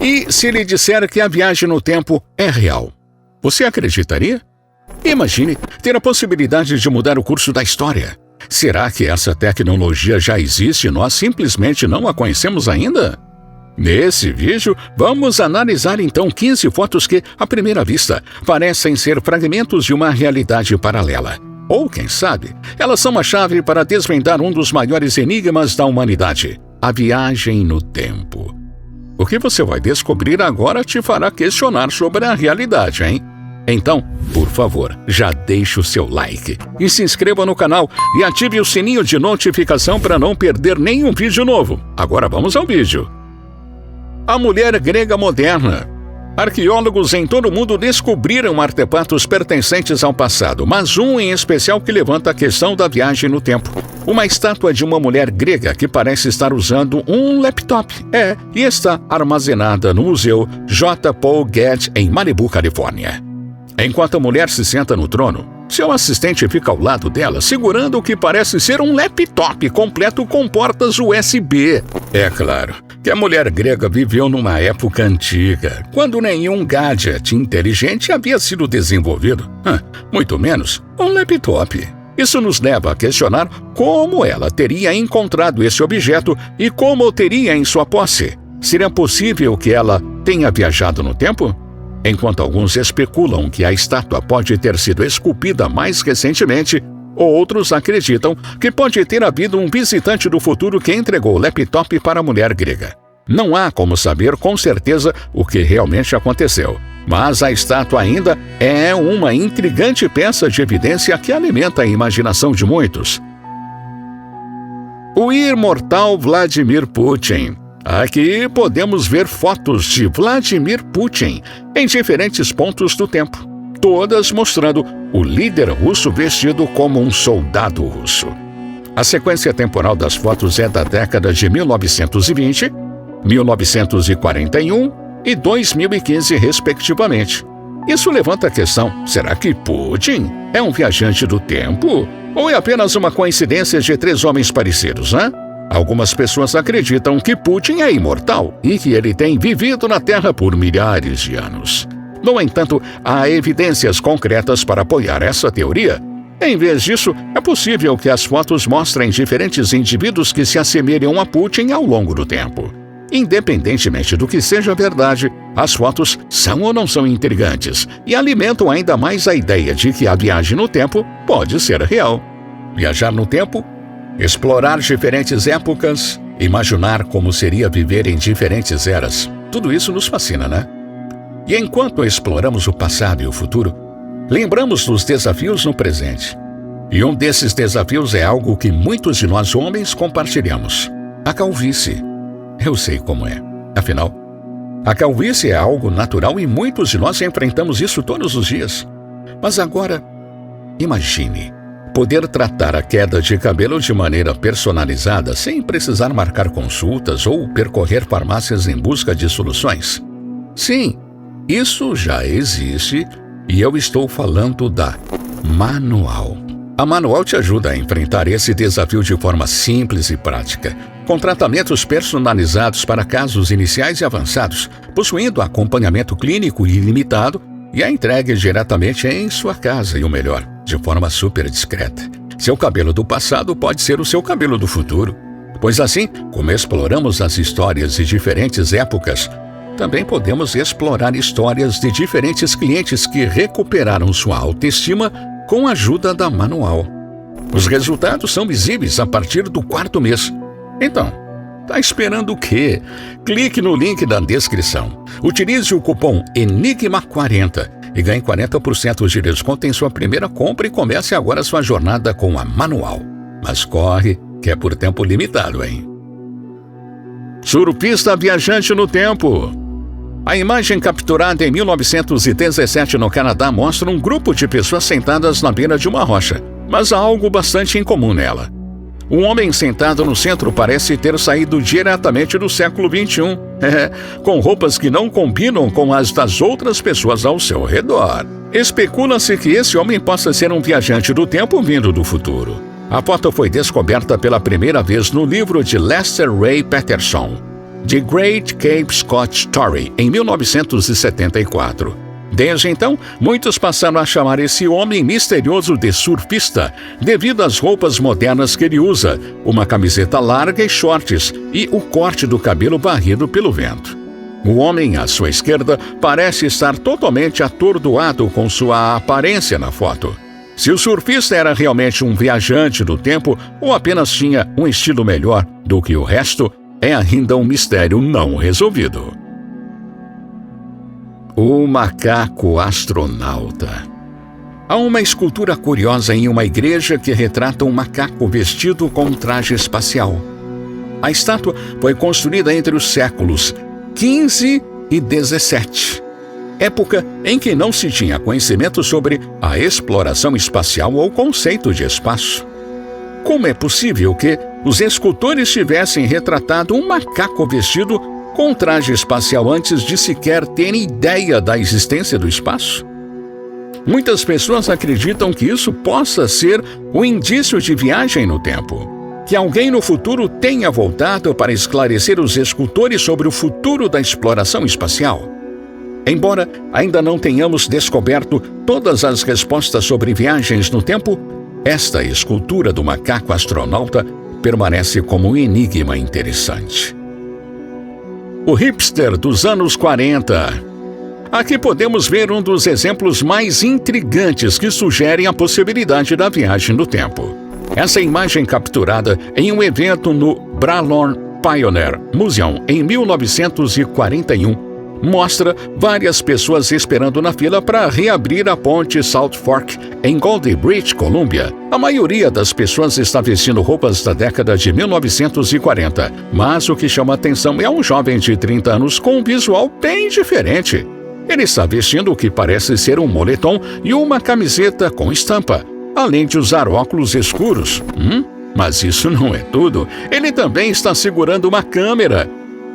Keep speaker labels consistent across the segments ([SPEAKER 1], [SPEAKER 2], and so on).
[SPEAKER 1] E se lhe disser que a viagem no tempo é real, você acreditaria? Imagine ter a possibilidade de mudar o curso da história. Será que essa tecnologia já existe e nós simplesmente não a conhecemos ainda? Nesse vídeo, vamos analisar então 15 fotos que, à primeira vista, parecem ser fragmentos de uma realidade paralela. Ou, quem sabe, elas são a chave para desvendar um dos maiores enigmas da humanidade: a viagem no tempo. O que você vai descobrir agora te fará questionar sobre a realidade, hein? Então, por favor, já deixe o seu like e se inscreva no canal e ative o sininho de notificação para não perder nenhum vídeo novo. Agora vamos ao vídeo. A mulher grega moderna. Arqueólogos em todo o mundo descobriram artefatos pertencentes ao passado, mas um em especial que levanta a questão da viagem no tempo. Uma estátua de uma mulher grega que parece estar usando um laptop. E está armazenada no Museu J. Paul Getty em Malibu, Califórnia. Enquanto a mulher se senta no trono, seu assistente fica ao lado dela, segurando o que parece ser um laptop completo com portas USB. É claro que a mulher grega viveu numa época antiga, quando nenhum gadget inteligente havia sido desenvolvido, muito menos um laptop. Isso nos leva a questionar como ela teria encontrado esse objeto e como o teria em sua posse. Seria possível que ela tenha viajado no tempo? Enquanto alguns especulam que a estátua pode ter sido esculpida mais recentemente, outros acreditam que pode ter havido um visitante do futuro que entregou o laptop para a mulher grega. Não há como saber com certeza o que realmente aconteceu, mas a estátua ainda é uma intrigante peça de evidência que alimenta a imaginação de muitos. O imortal Vladimir Putin. Aqui podemos ver fotos de Vladimir Putin em diferentes pontos do tempo, todas mostrando o líder russo vestido como um soldado russo. A sequência temporal das fotos é da década de 1920, 1941 e 2015, respectivamente. Isso levanta a questão: será que Putin é um viajante do tempo? Ou é apenas uma coincidência de 3 homens parecidos, Algumas pessoas acreditam que Putin é imortal e que ele tem vivido na Terra por milhares de anos. No entanto, há evidências concretas para apoiar essa teoria. Em vez disso, é possível que as fotos mostrem diferentes indivíduos que se assemelham a Putin ao longo do tempo. Independentemente do que seja verdade, as fotos são ou não são intrigantes e alimentam ainda mais a ideia de que a viagem no tempo pode ser real. Viajar no tempo, explorar diferentes épocas, imaginar como seria viver em diferentes eras. Tudo isso nos fascina, né? E enquanto exploramos o passado e o futuro, lembramos dos desafios no presente. E um desses desafios é algo que muitos de nós homens compartilhamos: a calvície. Eu sei como é. Afinal, a calvície é algo natural e muitos de nós enfrentamos isso todos os dias. Mas agora, imagine poder tratar a queda de cabelo de maneira personalizada sem precisar marcar consultas ou percorrer farmácias em busca de soluções. Sim, isso já existe e eu estou falando da Manual. A Manual te ajuda a enfrentar esse desafio de forma simples e prática, com tratamentos personalizados para casos iniciais e avançados, possuindo acompanhamento clínico ilimitado e a entrega diretamente em sua casa e o melhor, de forma super discreta. Seu cabelo do passado pode ser o seu cabelo do futuro. Pois assim, como exploramos as histórias de diferentes épocas, também podemos explorar histórias de diferentes clientes que recuperaram sua autoestima com a ajuda da Manual. Os resultados são visíveis a partir do 4º mês. Então, tá esperando o quê? Clique no link da descrição. Utilize o cupom ENIGMA40 e ganhe 40% de desconto em sua primeira compra e comece agora sua jornada com a Manual. Mas corre, que é por tempo limitado, hein? Surfista viajante no tempo. A imagem capturada em 1917 no Canadá mostra um grupo de pessoas sentadas na beira de uma rocha, mas há algo bastante incomum nela. Um homem sentado no centro parece ter saído diretamente do século XXI, com roupas que não combinam com as das outras pessoas ao seu redor. Especula-se que esse homem possa ser um viajante do tempo vindo do futuro. A foto foi descoberta pela primeira vez no livro de Lester Ray Patterson, The Great Cape Scott Story, em 1974. Desde então, muitos passaram a chamar esse homem misterioso de surfista, devido às roupas modernas que ele usa, uma camiseta larga e shorts, e o corte do cabelo varrido pelo vento. O homem à sua esquerda parece estar totalmente atordoado com sua aparência na foto. Se o surfista era realmente um viajante do tempo ou apenas tinha um estilo melhor do que o resto, é ainda um mistério não resolvido. O macaco astronauta. Há uma escultura curiosa em uma igreja que retrata um macaco vestido com um traje espacial. A estátua foi construída entre os séculos XV e XVII, época em que não se tinha conhecimento sobre a exploração espacial ou conceito de espaço. Como é possível que os escultores tivessem retratado um macaco vestido com um traje espacial antes de sequer terem ideia da existência do espaço? Muitas pessoas acreditam que isso possa ser um indício de viagem no tempo, que alguém no futuro tenha voltado para esclarecer os escultores sobre o futuro da exploração espacial. Embora ainda não tenhamos descoberto todas as respostas sobre viagens no tempo, esta escultura do macaco astronauta permanece como um enigma interessante. O hipster dos anos 40. Aqui podemos ver um dos exemplos mais intrigantes que sugerem a possibilidade da viagem no tempo. Essa imagem capturada em um evento no Bralorne Pioneer Museum em 1941 mostra várias pessoas esperando na fila para reabrir a ponte South Fork em Gold British Columbia. A maioria das pessoas está vestindo roupas da década de 1940, mas o que chama atenção é um jovem de 30 anos com um visual bem diferente. Ele está vestindo o que parece ser um moletom e uma camiseta com estampa, além de usar óculos escuros. Mas isso não é tudo. Ele também está segurando uma câmera.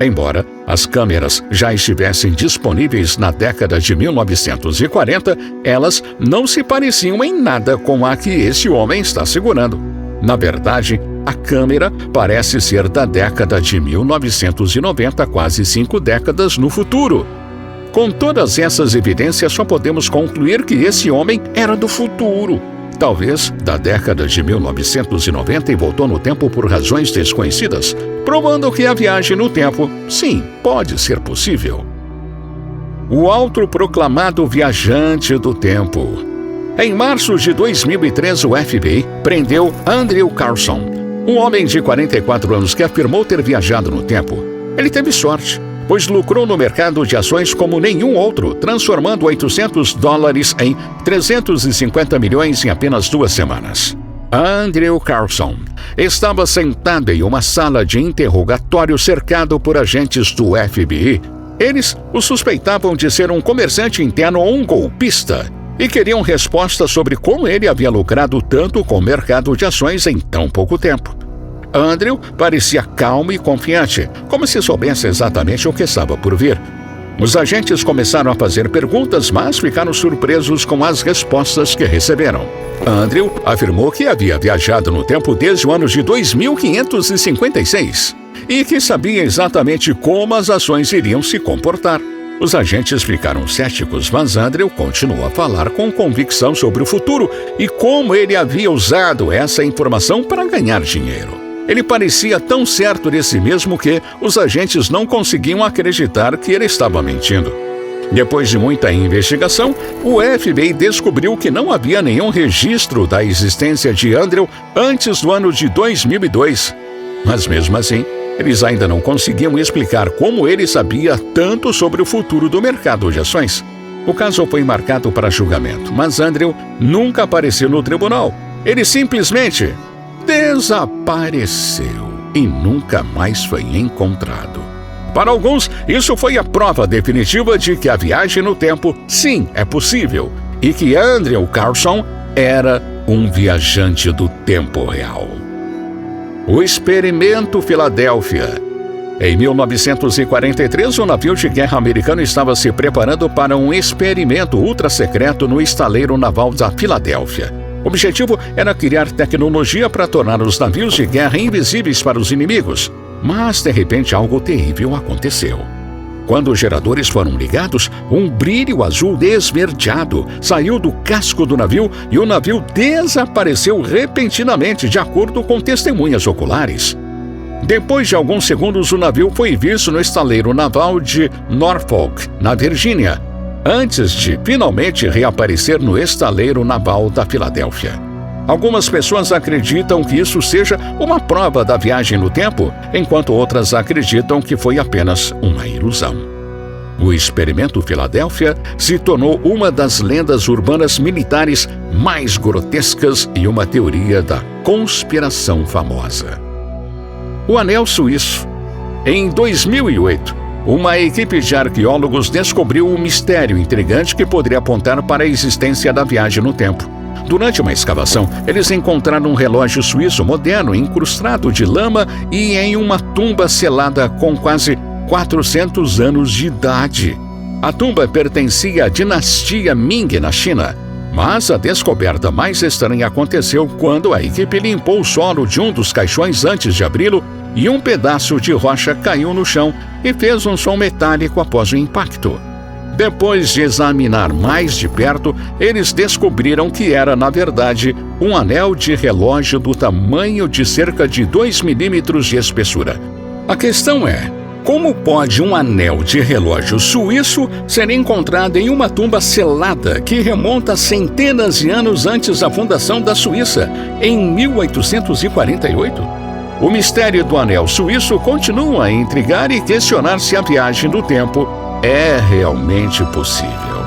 [SPEAKER 1] Embora as câmeras já estivessem disponíveis na década de 1940, elas não se pareciam em nada com a que esse homem está segurando. Na verdade, a câmera parece ser da década de 1990, quase 5 décadas no futuro. Com todas essas evidências, só podemos concluir que esse homem era do futuro. Talvez da década de 1990 e voltou no tempo por razões desconhecidas, provando que a viagem no tempo, sim, pode ser possível. O autoproclamado viajante do tempo. Em março de 2003, o FBI prendeu Andrew Carlson, um homem de 44 anos que afirmou ter viajado no tempo. Ele teve sorte, pois lucrou no mercado de ações como nenhum outro, transformando $800 em 350 milhões em apenas 2 semanas. Andrew Carlson estava sentado em uma sala de interrogatório cercado por agentes do FBI. Eles o suspeitavam de ser um comerciante interno ou um golpista e queriam respostas sobre como ele havia lucrado tanto com o mercado de ações em tão pouco tempo. Andrew parecia calmo e confiante, como se soubesse exatamente o que estava por vir. Os agentes começaram a fazer perguntas, mas ficaram surpresos com as respostas que receberam. Andrew afirmou que havia viajado no tempo desde o ano de 2556 e que sabia exatamente como as ações iriam se comportar. Os agentes ficaram céticos, mas Andrew continuou a falar com convicção sobre o futuro e como ele havia usado essa informação para ganhar dinheiro. Ele parecia tão certo de si mesmo que os agentes não conseguiam acreditar que ele estava mentindo. Depois de muita investigação, o FBI descobriu que não havia nenhum registro da existência de Andrew antes do ano de 2002. Mas mesmo assim, eles ainda não conseguiam explicar como ele sabia tanto sobre o futuro do mercado de ações. O caso foi marcado para julgamento, mas Andrew nunca apareceu no tribunal. Ele simplesmente desapareceu e nunca mais foi encontrado. Para alguns, isso foi a prova definitiva de que a viagem no tempo, sim, é possível, e que Andrew Carlson era um viajante do tempo real. O Experimento Filadélfia. Em 1943, o navio de guerra americano estava se preparando para um experimento ultra-secreto no estaleiro naval da Filadélfia. O objetivo era criar tecnologia para tornar os navios de guerra invisíveis para os inimigos. Mas, de repente, algo terrível aconteceu. Quando os geradores foram ligados, um brilho azul esverdeado saiu do casco do navio e o navio desapareceu repentinamente, de acordo com testemunhas oculares. Depois de alguns segundos, o navio foi visto no estaleiro naval de Norfolk, na Virgínia, antes de finalmente reaparecer no estaleiro naval da Filadélfia. Algumas pessoas acreditam que isso seja uma prova da viagem no tempo, enquanto outras acreditam que foi apenas uma ilusão. O experimento Filadélfia se tornou uma das lendas urbanas militares mais grotescas e uma teoria da conspiração famosa. O Anel Suíço. Em 2008, uma equipe de arqueólogos descobriu um mistério intrigante que poderia apontar para a existência da viagem no tempo. Durante uma escavação, eles encontraram um relógio suíço moderno incrustado de lama e em uma tumba selada com quase 400 anos de idade. A tumba pertencia à dinastia Ming na China, mas a descoberta mais estranha aconteceu quando a equipe limpou o solo de um dos caixões antes de abri-lo e um pedaço de rocha caiu no chão e fez um som metálico após o impacto. Depois de examinar mais de perto, eles descobriram que era, na verdade, um anel de relógio do tamanho de cerca de 2 milímetros de espessura. A questão é, como pode um anel de relógio suíço ser encontrado em uma tumba selada que remonta a centenas de anos antes da fundação da Suíça, em 1848? O mistério do anel suíço continua a intrigar e questionar se a viagem do tempo é realmente possível.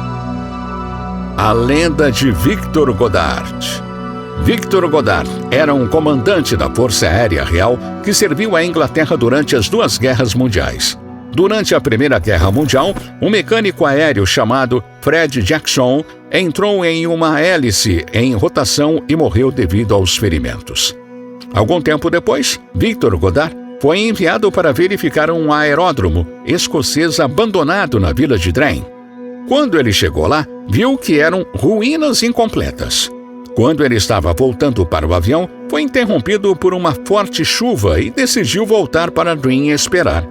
[SPEAKER 1] A lenda de Victor Goddard. Victor Goddard era um comandante da Força Aérea Real que serviu à Inglaterra durante as 2 guerras mundiais. Durante a Primeira Guerra Mundial, um mecânico aéreo chamado Fred Jackson entrou em uma hélice em rotação e morreu devido aos ferimentos. Algum tempo depois, Victor Goddard foi enviado para verificar um aeródromo escocês abandonado na vila de Drain. Quando ele chegou lá, viu que eram ruínas incompletas. Quando ele estava voltando para o avião, foi interrompido por uma forte chuva e decidiu voltar para Drain e esperar.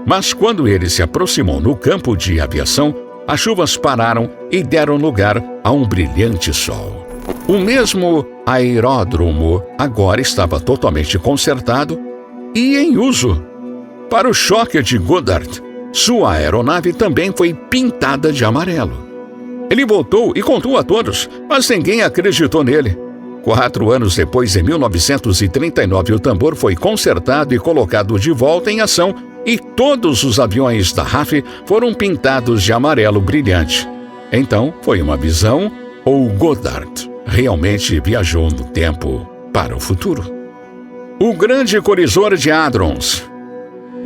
[SPEAKER 1] Mas quando ele se aproximou no campo de aviação, as chuvas pararam e deram lugar a um brilhante sol. O mesmo aeródromo agora estava totalmente consertado e em uso. Para o choque de Goddard, sua aeronave também foi pintada de amarelo. Ele voltou e contou a todos, mas ninguém acreditou nele. 4 anos depois, em 1939, o tambor foi consertado e colocado de volta em ação e todos os aviões da RAF foram pintados de amarelo brilhante. Então, foi uma visão ou Goddard realmente viajou no tempo para o futuro? O Grande Colisor de Hadrons.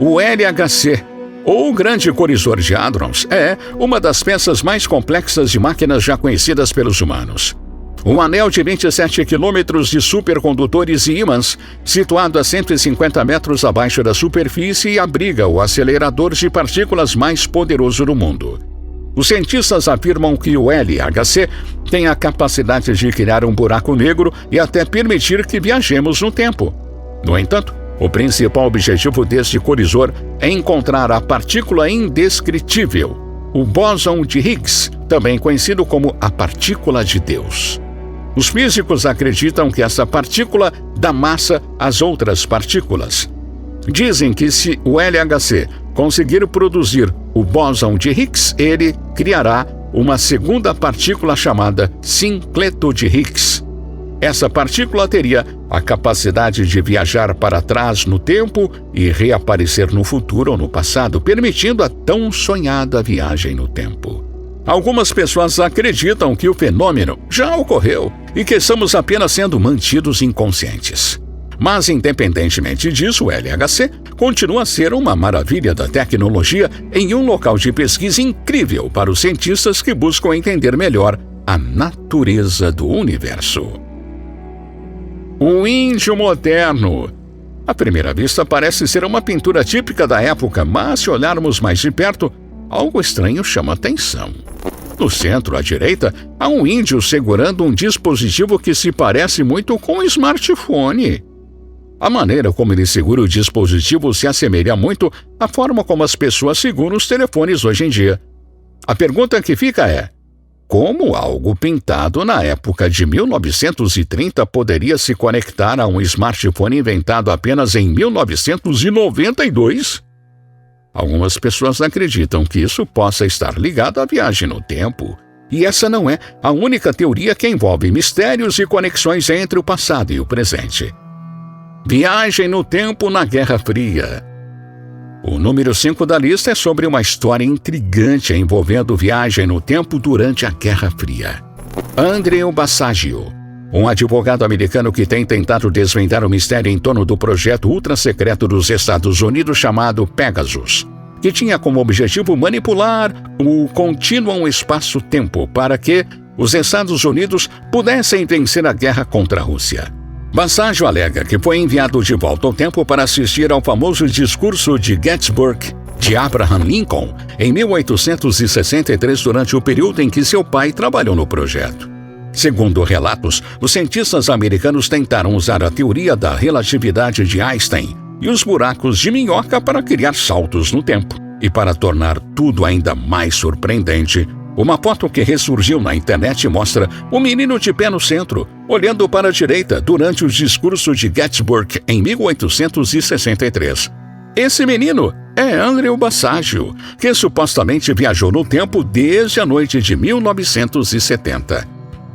[SPEAKER 1] O LHC, ou Grande Colisor de Hadrons, é uma das peças mais complexas de máquinas já conhecidas pelos humanos. Um anel de 27 quilômetros de supercondutores e ímãs, situado a 150 metros abaixo da superfície, abriga o acelerador de partículas mais poderoso do mundo. Os cientistas afirmam que o LHC tem a capacidade de criar um buraco negro e até permitir que viajemos no tempo. No entanto, o principal objetivo deste colisor é encontrar a partícula indescritível, o bóson de Higgs, também conhecido como a partícula de Deus. Os físicos acreditam que essa partícula dá massa às outras partículas. Dizem que se o LHC conseguir produzir o bóson de Higgs, ele criará uma segunda partícula chamada sincleto de Higgs. Essa partícula teria a capacidade de viajar para trás no tempo e reaparecer no futuro ou no passado, permitindo a tão sonhada viagem no tempo. Algumas pessoas acreditam que o fenômeno já ocorreu e que estamos apenas sendo mantidos inconscientes. Mas, independentemente disso, o LHC continua a ser uma maravilha da tecnologia em um local de pesquisa incrível para os cientistas que buscam entender melhor a natureza do universo. O índio moderno. À primeira vista parece ser uma pintura típica da época, mas se olharmos mais de perto, algo estranho chama atenção. No centro, à direita, há um índio segurando um dispositivo que se parece muito com um smartphone. A maneira como ele segura o dispositivo se assemelha muito à forma como as pessoas seguram os telefones hoje em dia. A pergunta que fica é: como algo pintado na época de 1930 poderia se conectar a um smartphone inventado apenas em 1992? Algumas pessoas acreditam que isso possa estar ligado à viagem no tempo. E essa não é a única teoria que envolve mistérios e conexões entre o passado e o presente. Viagem no tempo na Guerra Fria. O número 5 da lista é sobre uma história intrigante envolvendo viagem no tempo durante a Guerra Fria. Andrew Bassagio, um advogado americano que tem tentado desvendar o mistério em torno do projeto ultra-secreto dos Estados Unidos chamado Pegasus, que tinha como objetivo manipular o contínuo espaço-tempo para que os Estados Unidos pudessem vencer a guerra contra a Rússia. Bassagio alega que foi enviado de volta ao tempo para assistir ao famoso discurso de Gettysburg de Abraham Lincoln em 1863, durante o período em que seu pai trabalhou no projeto. Segundo relatos, os cientistas americanos tentaram usar a teoria da relatividade de Einstein e os buracos de minhoca para criar saltos no tempo. E para tornar tudo ainda mais surpreendente, uma foto que ressurgiu na internet mostra um menino de pé no centro, olhando para a direita durante o discurso de Gettysburg em 1863. Esse menino é Andrew Bassagio, que supostamente viajou no tempo desde a noite de 1970.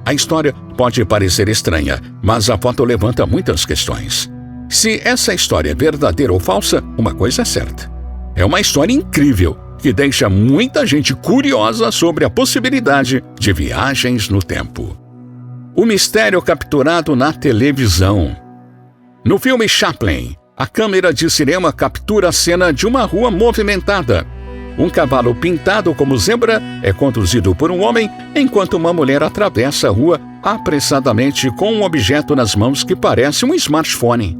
[SPEAKER 1] A história pode parecer estranha, mas a foto levanta muitas questões. Se essa história é verdadeira ou falsa, uma coisa é certa: é uma história incrível que deixa muita gente curiosa sobre a possibilidade de viagens no tempo. O mistério capturado na televisão. No filme Chaplin, a câmera de cinema captura a cena de uma rua movimentada. Um cavalo pintado como zebra é conduzido por um homem, enquanto uma mulher atravessa a rua apressadamente com um objeto nas mãos que parece um smartphone.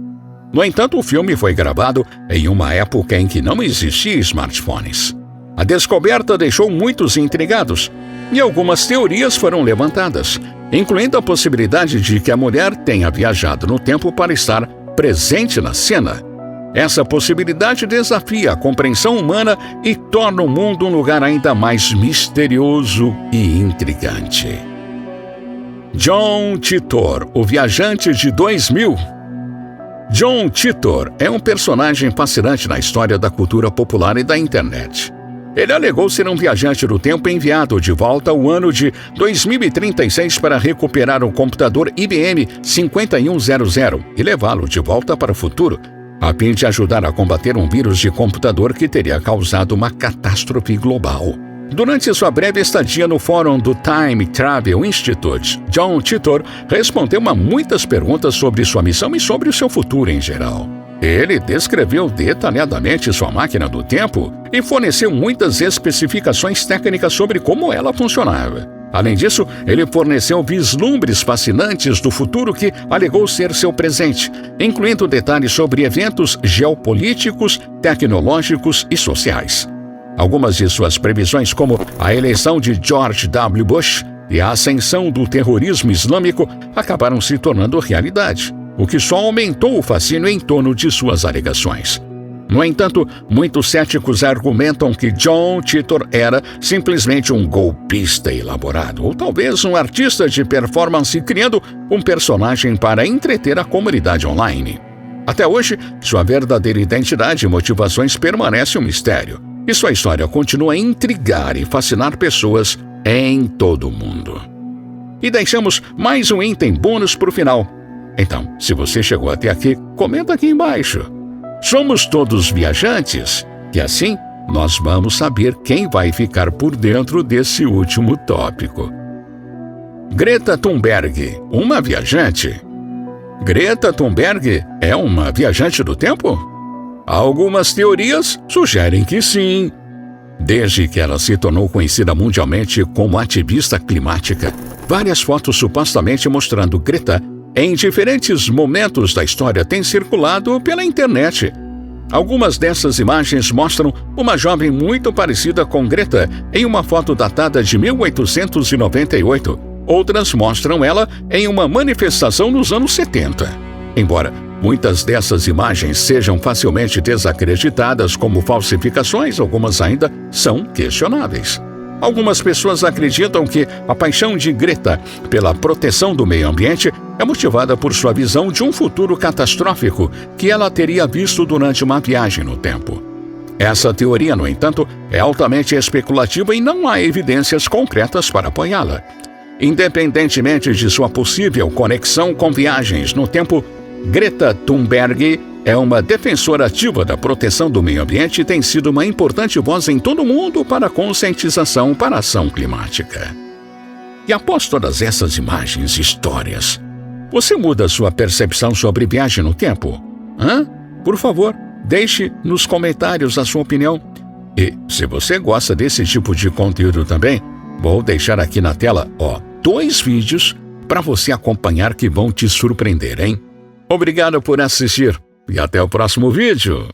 [SPEAKER 1] No entanto, o filme foi gravado em uma época em que não existiam smartphones. A descoberta deixou muitos intrigados, e algumas teorias foram levantadas, incluindo a possibilidade de que a mulher tenha viajado no tempo para estar presente na cena. Essa possibilidade desafia a compreensão humana e torna o mundo um lugar ainda mais misterioso e intrigante. John Titor, o viajante de 2000. John Titor é um personagem fascinante na história da cultura popular e da internet. Ele alegou ser um viajante do tempo enviado de volta ao ano de 2036 para recuperar um computador IBM 5100 e levá-lo de volta para o futuro, a fim de ajudar a combater um vírus de computador que teria causado uma catástrofe global. Durante sua breve estadia no fórum do Time Travel Institute, John Titor respondeu a muitas perguntas sobre sua missão e sobre o seu futuro em geral. Ele descreveu detalhadamente sua máquina do tempo e forneceu muitas especificações técnicas sobre como ela funcionava. Além disso, ele forneceu vislumbres fascinantes do futuro que alegou ser seu presente, incluindo detalhes sobre eventos geopolíticos, tecnológicos e sociais. Algumas de suas previsões, como a eleição de George W. Bush e a ascensão do terrorismo islâmico, acabaram se tornando realidade, o que só aumentou o fascínio em torno de suas alegações. No entanto, muitos céticos argumentam que John Titor era simplesmente um golpista elaborado, ou talvez um artista de performance criando um personagem para entreter a comunidade online. Até hoje, sua verdadeira identidade e motivações permanecem um mistério, e sua história continua a intrigar e fascinar pessoas em todo o mundo. E deixamos mais um item bônus para o final. Então, se você chegou até aqui, comenta aqui embaixo. Somos todos viajantes? E assim, nós vamos saber quem vai ficar por dentro desse último tópico. Greta Thunberg, uma viajante? Greta Thunberg é uma viajante do tempo? Algumas teorias sugerem que sim. Desde que ela se tornou conhecida mundialmente como ativista climática, várias fotos supostamente mostrando Greta em diferentes momentos da história têm circulado pela internet. Algumas dessas imagens mostram uma jovem muito parecida com Greta em uma foto datada de 1898. Outras mostram ela em uma manifestação nos anos 70. Embora muitas dessas imagens sejam facilmente desacreditadas como falsificações, algumas ainda são questionáveis. Algumas pessoas acreditam que a paixão de Greta pela proteção do meio ambiente é motivada por sua visão de um futuro catastrófico que ela teria visto durante uma viagem no tempo. Essa teoria, no entanto, é altamente especulativa e não há evidências concretas para apoiá-la. Independentemente de sua possível conexão com viagens no tempo, Greta Thunberg é uma defensora ativa da proteção do meio ambiente e tem sido uma importante voz em todo o mundo para a conscientização para a ação climática. E após todas essas imagens e histórias, você muda sua percepção sobre viagem no tempo? Por favor, deixe nos comentários a sua opinião. E se você gosta desse tipo de conteúdo também, vou deixar aqui na tela, 2 vídeos para você acompanhar que vão te surpreender, hein? Obrigado por assistir e até o próximo vídeo.